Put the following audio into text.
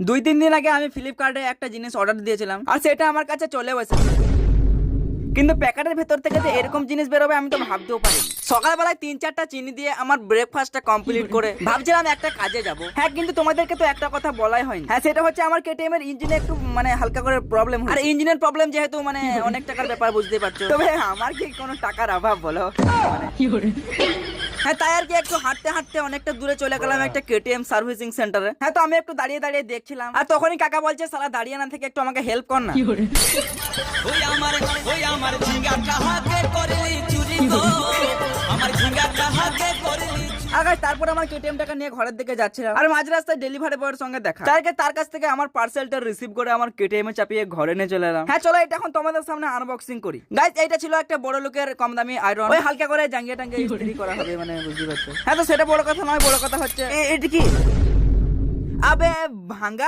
2-3 দিন আগে আমি ফ্লিপকার্টে একটা জিনিস অর্ডার দিয়েছিলাম আর সেটা আমার কাছে চলেও এসেছে, কিন্তু প্যাকেটের ভেতর থেকে যে এরকম জিনিস বেরোবে আমি তো ভাবতেও পারি। সকালবেলায় 3-4টা চিনি দিয়ে আমার ব্রেকফাস্টটা কমপ্লিট করে ভাবছিলাম একটা কাজে যাব। হ্যাঁ, কিন্তু তোমাদেরকে তো একটা কথা বলাই হয়নি। হ্যাঁ, সেটা হচ্ছে আমার কেটিএম এর ইঞ্জিনে একটু হালকা করে প্রবলেম হয়। আর ইঞ্জিনের প্রবলেম যেহেতু অনেক টাকার ব্যাপার, বুঝতেই পারছো। তবে আমার কি কোনো টাকার অভাব বলো? হ্যাঁ, তাই আর কি একটু হাঁটতে হাঁটতে অনেকটা দূরে চলে গেলাম একটা কেটিএম সার্ভিসিং সেন্টারে। হ্যাঁ, তো আমি একটু দাঁড়িয়ে দাঁড়িয়ে দেখছিলাম আর তখনই কাকা বলছে, সালা দাঁড়িয়ে না থেকে একটু আমাকে হেল্প কর না। আর তারপর আমার কেটিএম টাকা নিয়ে ঘরের দিকে যাচ্ছিলাম আর মাঝ রাস্তায় ডেলিভারি বয়ের সঙ্গে দেখা। তার কাছ থেকে আমার পার্সেলটা রিসিভ করে আমার কেটিএম এ চাপিয়ে ঘরে নিয়ে চলে এলাম। হ্যাঁ, চলো এটা এখন তোমাদের সামনে আনবক্সিং করি। গাইস, এইটা ছিল একটা বড় লোকের কম দামি আয়রন। ওই হালকা করে জাঙ্গিয়ে টাঙ্গিয়ে ইস্ত্রি করা হবে, বুঝতে পারছো। হ্যাঁ, তো সেটা বড় কথা নয়, বড় কথা হচ্ছে এটা কি আবে ভাঙ্গা